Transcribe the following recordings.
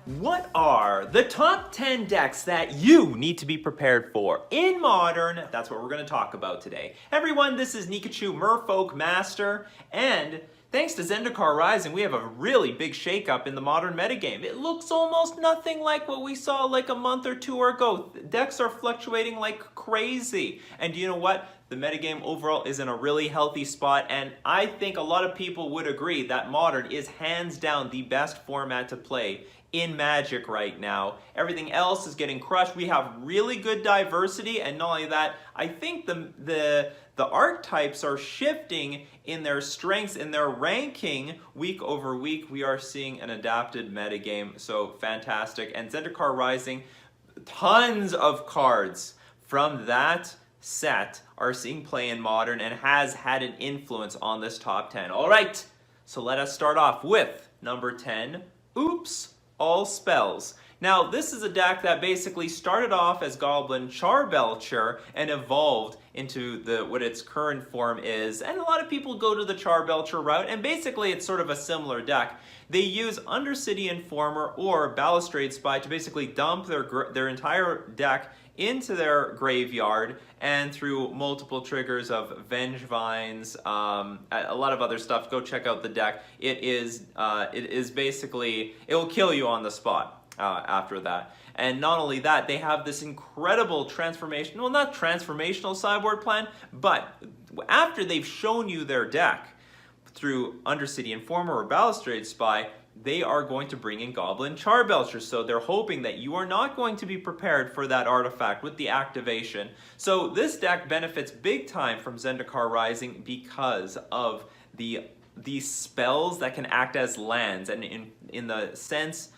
What are the top 10 decks that you need to be prepared for in Modern? That's what we're going to talk about today. Everyone, this is Nikachu, Merfolk Master, and thanks to Zendikar Rising, we have a really big shakeup in the Modern metagame. It looks almost nothing like what we saw like a month or two ago. Decks are fluctuating like crazy. And you know what? The metagame overall is in a really healthy spot, and I think a lot of people would agree that Modern is hands down the best format to play in Magic right now. Everything else is getting crushed. We have really good diversity, and not only that, I think the archetypes are shifting in their strengths, in their ranking week over week. We are seeing an adapted metagame, so fantastic. And Zendikar Rising, tons of cards from that set are seeing play in Modern and has had an influence on this top 10. All right, so let us start off with number 10, Oops, All Spells. Now, this is a deck that basically started off as Goblin Charbelcher and evolved into what its current form is. And a lot of people go to the Charbelcher route, and basically it's sort of a similar deck. They use Undercity Informer or Balustrade Spy to basically dump their entire deck into their graveyard, and through multiple triggers of Vengevines, a lot of other stuff. Go check out the deck. It is basically, it will kill you on the spot after that. And not only that, they have this incredible transformation, well, not transformational sideboard plan, but after they've shown you their deck through Undercity Informer or Balustrade Spy, they are going to bring in Goblin Charbelcher. So they're hoping that you are not going to be prepared for that artifact with the activation. So this deck benefits big time from Zendikar Rising because of these spells that can act as lands. And in the sense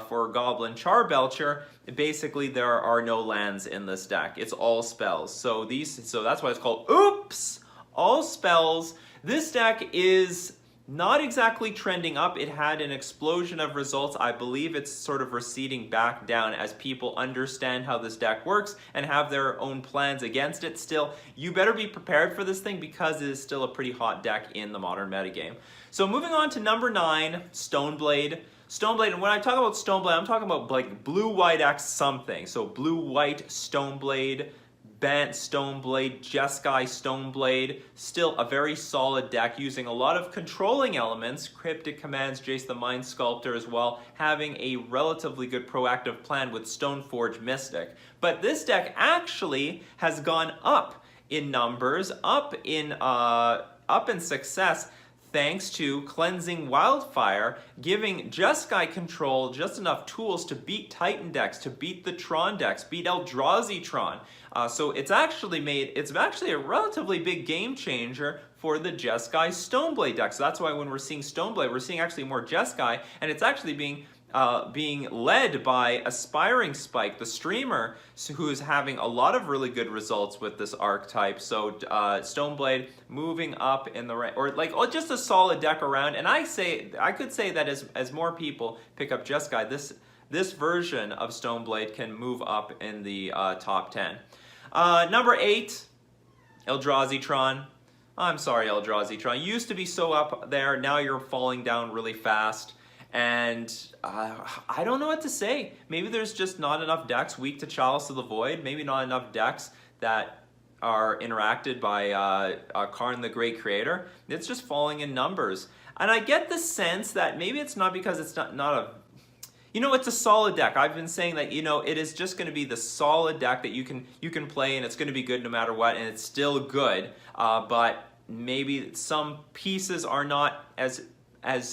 for Goblin Charbelcher, basically there are no lands in this deck. It's all spells. So that's why it's called Oops! All Spells. This deck is not exactly trending up. It had an explosion of results. I believe it's sort of receding back down as people understand how this deck works and have their own plans against it. Still, you better be prepared for this thing because it is still a pretty hot deck in the Modern metagame. So moving on to number 9, Stoneblade. Stoneblade, and when I talk about Stoneblade, I'm talking about like blue-white X something. So blue-white Stoneblade, Bant Stoneblade, Jeskai Stoneblade, still a very solid deck using a lot of controlling elements, Cryptic Commands, Jace the Mind Sculptor as well, having a relatively good proactive plan with Stoneforge Mystic. But this deck actually has gone up in numbers, up in success, thanks to Cleansing Wildfire, giving Jeskai Control just enough tools to beat Titan decks, to beat the Tron decks, beat Eldrazi Tron. So it's actually a relatively big game changer for the Jeskai Stoneblade deck. So that's why when we're seeing Stoneblade, we're seeing actually more Jeskai, and it's actually being led by Aspiring Spike, the streamer, who is having a lot of really good results with this archetype. So Stoneblade moving up in the rank, or just a solid deck around. And I could say that as more people pick up Jeskai, this version of Stoneblade can move up in the top 10. Number 8, Eldrazi Tron. I'm sorry, Eldrazi Tron. You used to be so up there, now you're falling down really fast. And I don't know what to say. Maybe there's just not enough decks weak to Chalice of the Void. Maybe not enough decks that are interacted by Karn the Great Creator. It's just falling in numbers. And I get the sense that maybe it's not because it's not a... it's a solid deck. I've been saying that, it is just going to be the solid deck that you can play, and it's going to be good no matter what, and it's still good. But maybe some pieces are not as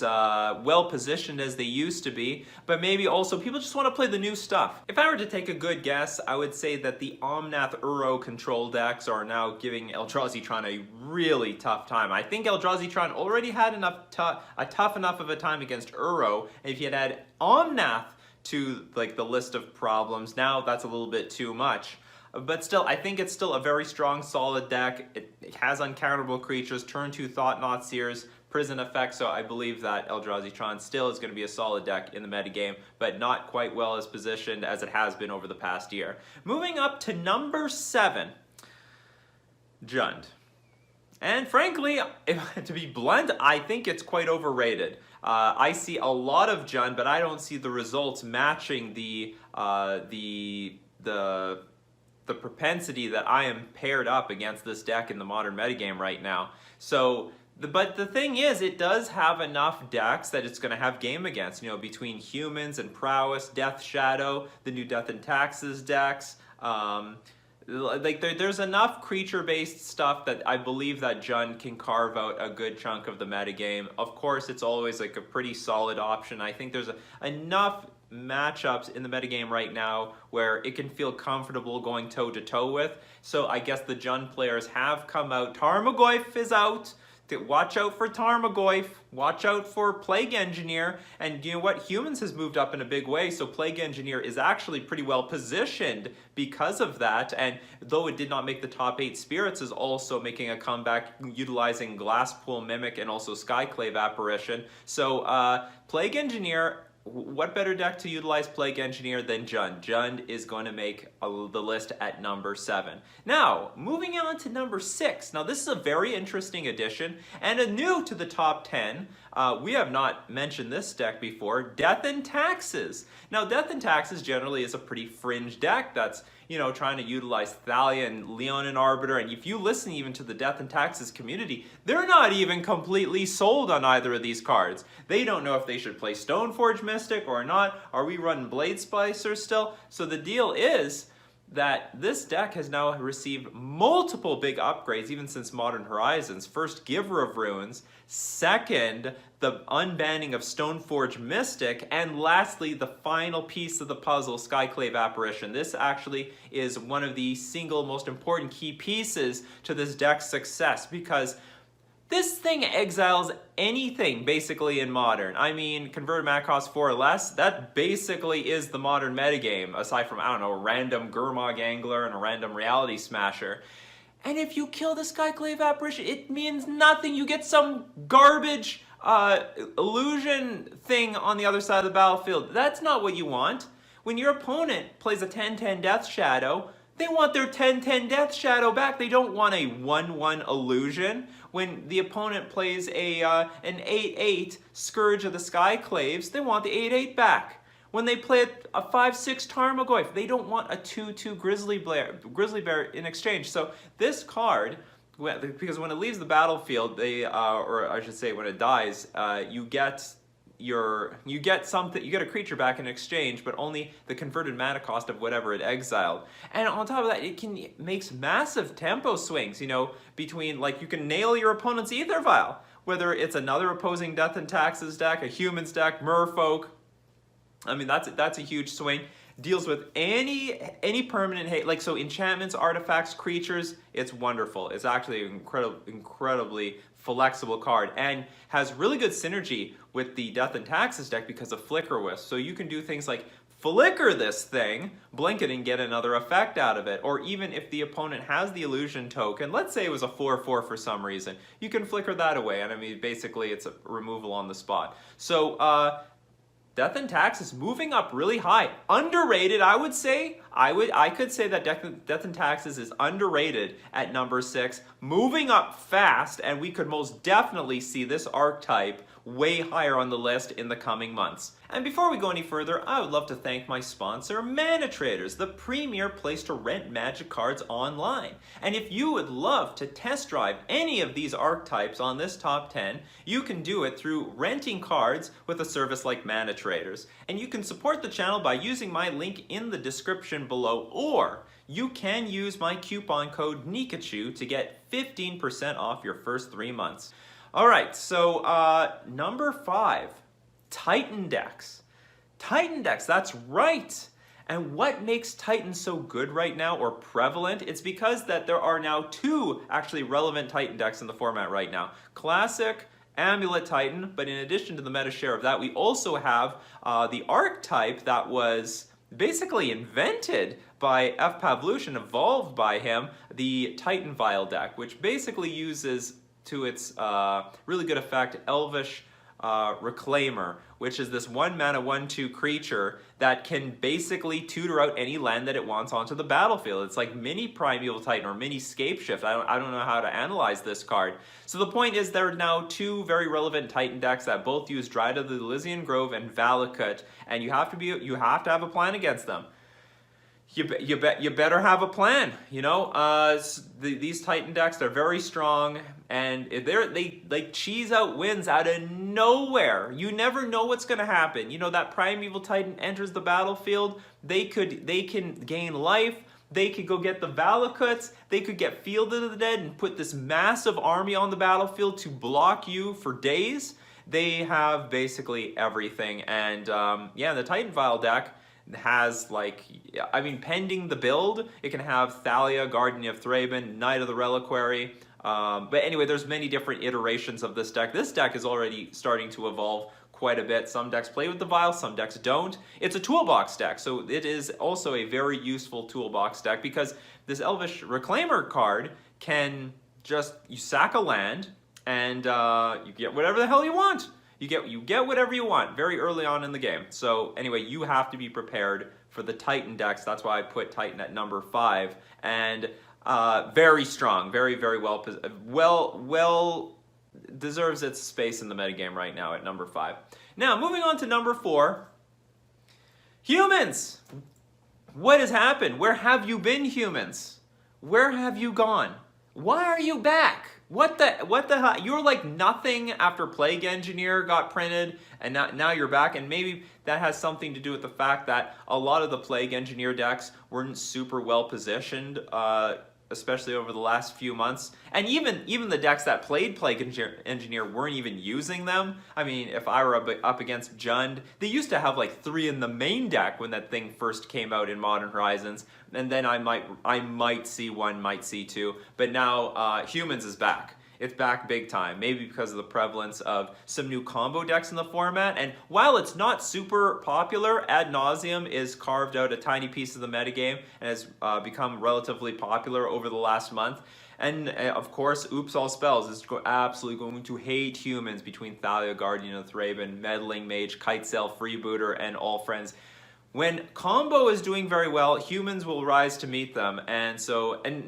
well positioned as they used to be, but maybe also people just want to play the new stuff. If I were to take a good guess, I would say that the Omnath Uro Control decks are now giving Eldrazi Tron a really tough time. I think Eldrazi Tron already had a tough enough of a time against Uro, and if you had added Omnath to the list of problems, now that's a little bit too much. But still, I think it's still a very strong, solid deck. It has uncounterable creatures, turn 2 Thought-Knot Seers, Prison Effect, so I believe that Eldrazi Tron still is going to be a solid deck in the metagame, but not quite well as positioned as it has been over the past year. Moving up to number 7, Jund. And frankly, to be blunt, I think it's quite overrated. I see a lot of Jund, but I don't see the results matching the propensity that I am paired up against this deck in the modern metagame right now. So, but the thing is, it does have enough decks that it's going to have game against. You know, between humans and prowess, Death Shadow, the new Death and Taxes decks. Like there's enough creature-based stuff that I believe that Jund can carve out a good chunk of the metagame. Of course, it's always like a pretty solid option. I think there's enough matchups in the metagame right now where it can feel comfortable going toe-to-toe with. So I guess the Jund players have come out. Tarmogoyf is out. Watch out for Tarmogoyf. Watch out for Plague Engineer. And you know what? Humans has moved up in a big way, so Plague Engineer is actually pretty well positioned because of that. And though it did not make the top 8, Spirits is also making a comeback utilizing Glasspool Mimic and also Skyclave Apparition. So Plague Engineer, what better deck to utilize Plague Engineer than Jund? Jund is going to make the list at number 7. Now, moving on to number 6. Now, this is a very interesting addition and a new to the top 10. We have not mentioned this deck before, Death and Taxes. Now, Death and Taxes generally is a pretty fringe deck that's, you know, trying to utilize Thalia and Leonin Arbiter, and if you listen even to the Death and Taxes community, they're not even completely sold on either of these cards. They don't know if they should play Stoneforge Mystic or not. Are we running Blade Splicer still? So the deal is that this deck has now received multiple big upgrades even since Modern Horizons. First, Giver of Runes. Second, the unbanning of Stoneforge Mystic. And lastly, the final piece of the puzzle, Skyclave Apparition. This actually is one of the single most important key pieces to this deck's success because this thing exiles anything basically in Modern. I mean, converted mana cost 4 or less, that basically is the Modern metagame, aside from, I don't know, a random Gurmag Angler and a random Reality Smasher. And if you kill the Skyclave Apparition, it means nothing. You get some garbage illusion thing on the other side of the battlefield. That's not what you want. When your opponent plays a 10-10 Death Shadow, they want their 10-10 Death Shadow back. They don't want a 1-1 illusion. When the opponent plays an 8-8 Scourge of the Skyclaves, they want the 8-8 back. When they play a 5-6 Tarmogoyf, they don't want a 2-2 Grizzly Bear in exchange. So this card, because when it leaves the battlefield, or I should say when it dies, you get something, you get a creature back in exchange, but only the converted mana cost of whatever it exiled. And on top of that, it makes massive tempo swings, you know, between, like, you can nail your opponent's Ether Vial, whether it's another opposing Death and Taxes deck, a Humans deck, Merfolk. I mean, that's a huge swing. Deals with any permanent hate, like, so enchantments, artifacts, creatures, it's wonderful. It's actually an incredibly flexible card and has really good synergy with the Death and Taxes deck because of Flicker Wisp. So you can do things like flicker this thing, blink it, and get another effect out of it. Or even if the opponent has the illusion token, let's say it was a 4-4 for some reason, you can flicker that away. And I mean, basically it's a removal on the spot. So Death and Taxes moving up really high. Underrated, I would say. I could say that Death and Taxes is underrated at number 6. Moving up fast, and we could most definitely see this archetype way higher on the list in the coming months. And before we go any further, I would love to thank my sponsor, Mana Traders, the premier place to rent Magic cards online. And if you would love to test drive any of these archetypes on this top 10, you can do it through renting cards with a service like Mana Traders. And you can support the channel by using my link in the description below, or you can use my coupon code Nikachu to get 15% off your first 3 months. Alright, so number 5, Titan decks. Titan decks, that's right! And what makes Titan so good right now, or prevalent? It's because that there are now 2 actually relevant Titan decks in the format right now. Classic Amulet Titan, but in addition to the meta share of that, we also have the archetype that was basically invented by F. Pavlush, evolved by him, the Titan Vial deck, which basically uses to its really good effect Elvish Reclaimer, which is this 1-mana 1/2 creature that can basically tutor out any land that it wants onto the battlefield. It's like mini Primeval Titan or mini Scapeshift. I don't know how to analyze this card. So the point is there are now 2 very relevant Titan decks that both use Dryad of the Elysian Grove and Valakut, and you have to have a plan against them. You better have a plan, you know. These Titan decks, they're very strong, and they cheese out wins out of nowhere. You never know what's going to happen. You know, that Primeval Titan enters the battlefield, they can gain life, they could go get the Valakuts, they could get Field of the Dead and put this massive army on the battlefield to block you for days. They have basically everything, and yeah, the Titan Vial deck has, like, I mean, pending the build, it can have Thalia, Guardian of Thraben, Knight of the Reliquary. But anyway, there's many different iterations of this deck. This deck is already starting to evolve quite a bit. Some decks play with the Vial, some decks don't. It's a toolbox deck, so it is also a very useful toolbox deck because this Elvish Reclaimer card can just, you sack a land and you get whatever the hell you want. You get whatever you want very early on in the game. So anyway, you have to be prepared for the Titan decks. That's why I put Titan at number 5. And very strong, very well deserves its space in the metagame right now at number 5. Now, moving on to number 4. Humans! What has happened? Where have you been, humans? Where have you gone? Why are you back? What the hell? You were like nothing after Plague Engineer got printed, and now you're back, and maybe that has something to do with the fact that a lot of the Plague Engineer decks weren't super well positioned, especially over the last few months. And even the decks that played Plague Engineer weren't even using them. I mean, if I were up against Jund, they used to have like 3 in the main deck when that thing first came out in Modern Horizons, and then I might see 1, might see 2, but now Humans is back. It's back big time, maybe because of the prevalence of some new combo decks in the format. And while it's not super popular, Ad Nauseam is carved out a tiny piece of the metagame and has become relatively popular over the last month. And of course, Oops All Spells is absolutely going to hate humans between Thalia, Guardian of Thraben, Meddling Mage, Kitesail, Freebooter, and All Friends. When combo is doing very well, humans will rise to meet them. And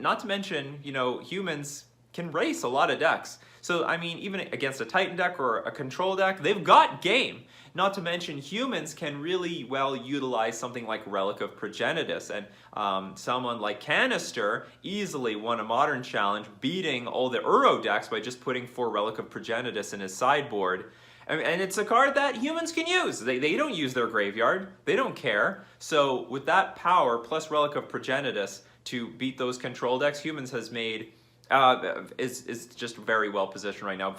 not to mention, you know, humans can race a lot of decks. So, I mean, even against a Titan deck or a control deck, they've got game. Not to mention, humans can really well utilize something like Relic of Progenitus, and someone like Canister easily won a Modern Challenge, beating all the Uro decks by just putting 4 Relic of Progenitus in his sideboard. And it's a card that humans can use. They don't use their graveyard. They don't care. So with that power plus Relic of Progenitus to beat those control decks, humans has made is just very well positioned right now.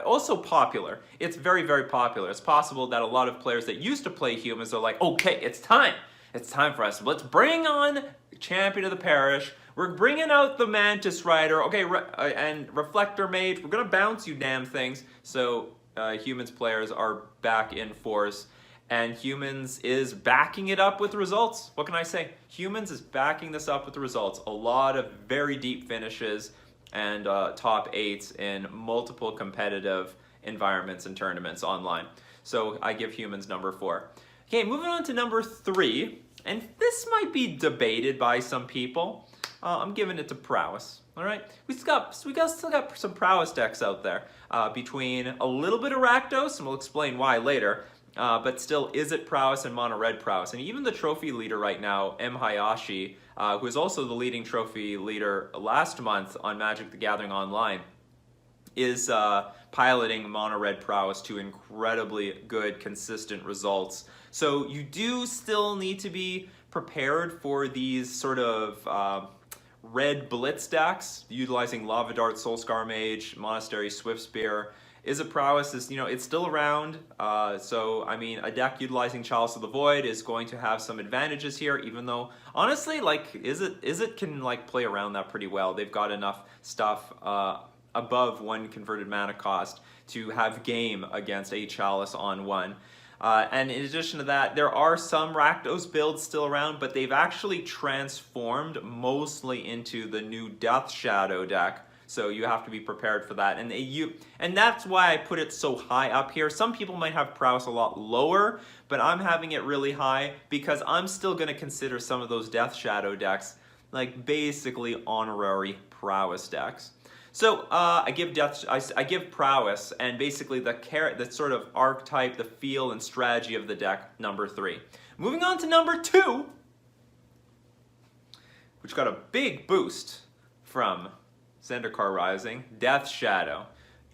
Also popular. It's very popular. It's possible that a lot of players that used to play humans are like, okay, it's time. It's time for us. Let's bring on Champion of the Parish. We're bringing out the Mantis Rider. Okay, and Reflector Mage. We're gonna bounce you damn things. So humans players are back in force. And Humans is backing it up with results. What can I say? Humans is backing this up with the results. A lot of very deep finishes and top 8s in multiple competitive environments and tournaments online. So I give Humans number 4. Okay, moving on to number 3. And this might be debated by some people. I'm giving it to Prowess. All right, we still got some Prowess decks out there between a little bit of Rakdos, and we'll explain why later. But still, is it Prowess and Mono Red Prowess? And even the trophy leader right now, M. Hayashi, who is also the leading trophy leader last month on Magic the Gathering Online, is piloting Mono Red Prowess to incredibly good, consistent results. So you do still need to be prepared for these sort of red blitz decks, utilizing Lava Dart, Soulscar Mage, Monastery, Swiftspear. Is it Prowess? It's still around. So, I mean, a deck utilizing Chalice of the Void is going to have some advantages here, even though, honestly, like, Is it can, like, play around that pretty well. They've got enough stuff above 1 converted mana cost to have game against a Chalice on 1. And in addition to that, there are some Rakdos builds still around, but they've actually transformed mostly into the new Death Shadow deck. So you have to be prepared for that. And that's why I put it so high up here. Some people might have prowess a lot lower, but I'm having it really high because I'm still going to consider some of those Death Shadow decks like basically honorary prowess decks. So I give prowess and basically the sort of archetype, the feel and strategy of the deck, number 3. Moving on to number 2, which got a big boost from Zendikar Rising, Death Shadow.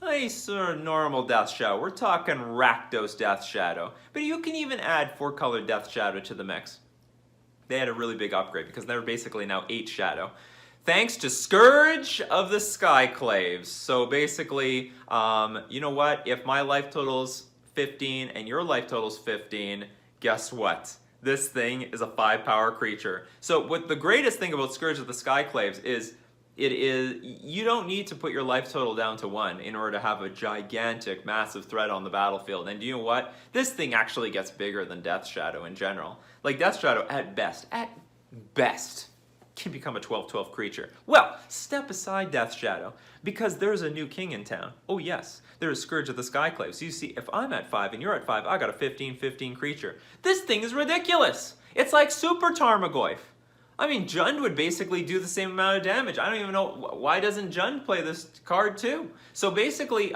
Nice sort of normal Death Shadow. We're talking Rakdos Death Shadow. But you can even add 4-color Death Shadow to the mix. They had a really big upgrade because they're basically now 8 Shadow. Thanks to Scourge of the Skyclaves. So basically, you know what? If my life total's 15 and your life total's 15, guess what? This thing is a 5-power creature. So what the greatest thing about Scourge of the Skyclaves is, you don't need to put your life total down to 1 in order to have a gigantic, massive threat on the battlefield. And do you know what? This thing actually gets bigger than Death Shadow in general. Like Death Shadow at best, can become a 12/12 creature. Well, step aside Death Shadow, because there's a new king in town. Oh yes, there's Scourge of the Skyclave. So you see, if I'm at 5 and you're at 5, I got a 15/15 creature. This thing is ridiculous. It's like Super Tarmogoyf. I mean, Jund would basically do the same amount of damage. I don't even know, why doesn't Jund play this card too? So basically,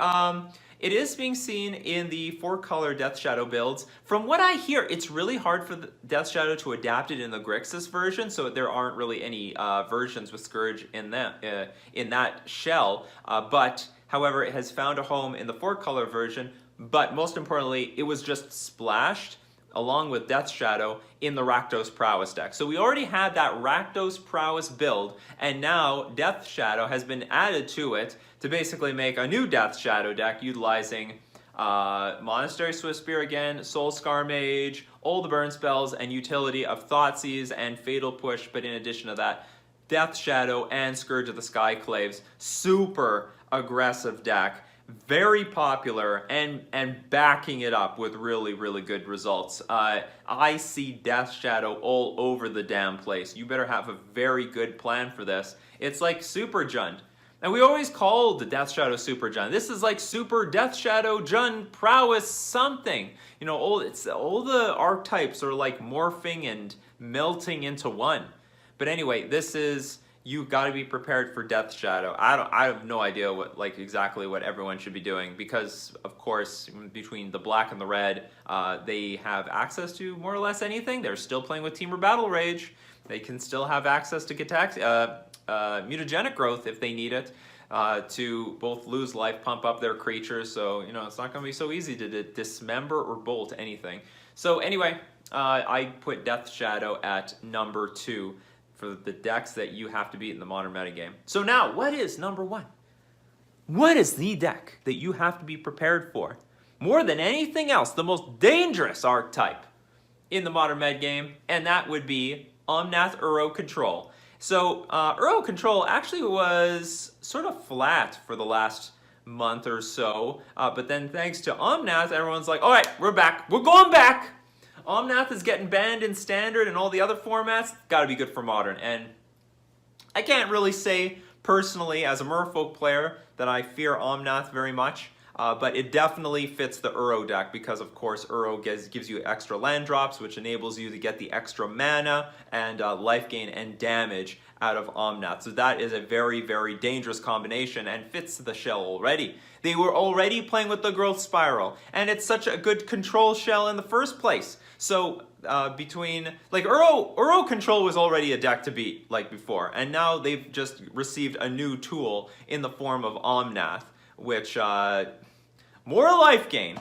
it is being seen in the 4-color Death Shadow builds. From what I hear, it's really hard for the Death Shadow to adapt it in the Grixis version, so there aren't really any versions with Scourge in that shell. But, however, it has found a home in the 4-color version, but most importantly, it was just splashed along with Death Shadow in the Rakdos Prowess deck. So we already had that Rakdos Prowess build, and now Death Shadow has been added to it to basically make a new Death Shadow deck utilizing Monastery Swiftspear again, Soul Scar Mage, all the burn spells, and utility of Thoughtseize and Fatal Push, but in addition to that, Death Shadow and Scourge of the Skyclaves. Super aggressive deck. Very popular, and backing it up with really, really good results. I see Death Shadow all over the damn place. You better have a very good plan for this. It's like Super Jund. And we always called the Death Shadow Super Jund. This is like Super Death Shadow Jund Prowess something. You know, all the archetypes are like morphing and melting into one. But anyway, this is... You've got to be prepared for Death Shadow. I have no idea exactly what everyone should be doing, because of course between the black and the red, they have access to more or less anything. They're still playing with Temur Battle Rage. They can still have access to mutagenic growth if they need it, to both lose life, pump up their creatures. So you know it's not going to be so easy to dismember or bolt anything. So anyway, I put Death Shadow at number 2. For the decks that you have to beat in the modern metagame. So now, what is number 1? What is the deck that you have to be prepared for? More than anything else, the most dangerous archetype in the modern metagame, and that would be Omnath Uro Control. So Uro Control actually was sort of flat for the last month or so, but then thanks to Omnath, everyone's like, all right, we're back, we're going back. Omnath is getting banned in Standard and all the other formats. Gotta be good for Modern. And I can't really say personally as a Merfolk player that I fear Omnath very much, but it definitely fits the Uro deck because of course Uro gives you extra land drops, which enables you to get the extra mana and life gain and damage out of Omnath. So that is a very, very dangerous combination and fits the shell already. They were already playing with the growth spiral, and it's such a good control shell in the first place. So between, like, Uro Control was already a deck to beat, like before, and now they've just received a new tool in the form of Omnath, which, more life gain.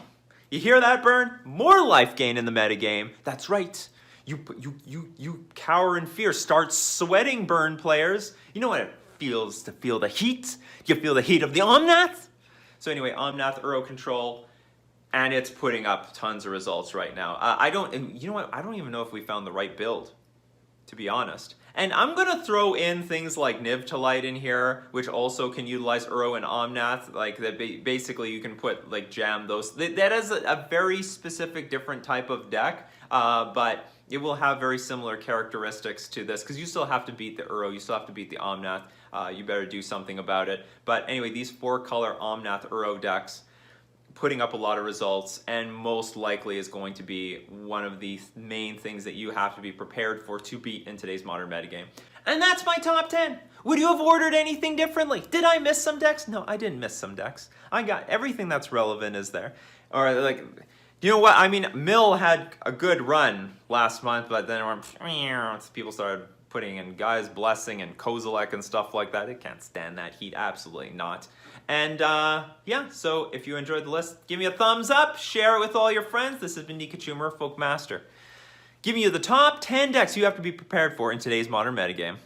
You hear that, Burn? More life gain in the metagame. That's right. You cower in fear. Start sweating, Burn players. You know what it feels to feel the heat? You feel the heat of the Omnath? So anyway, Omnath Uro Control, and it's putting up tons of results right now. You know what? I don't even know if we found the right build. to be honest. And I'm going to throw in things like Nivtalite in here, which also can utilize Uro and Omnath. Like that, basically you can put like jam those. That is a very specific different type of deck, but it will have very similar characteristics to this because you still have to beat the Uro, you still have to beat the Omnath. You better do something about it. But anyway, these 4-color Omnath Uro decks putting up a lot of results, and most likely is going to be one of the main things that you have to be prepared for to beat in today's modern metagame. And that's my top 10. Would you have ordered anything differently? Did I miss some decks? No, I didn't miss some decks. I got everything that's relevant is there. Or like, you know what? I mean, Mill had a good run last month, but then people started putting in Guy's Blessing and Kozilek and stuff like that. It can't stand that heat, absolutely not. And yeah, so if you enjoyed the list, give me a thumbs up, share it with all your friends. This has been Nikachu, Merfolk Master, giving you the top 10 decks you have to be prepared for in today's modern metagame.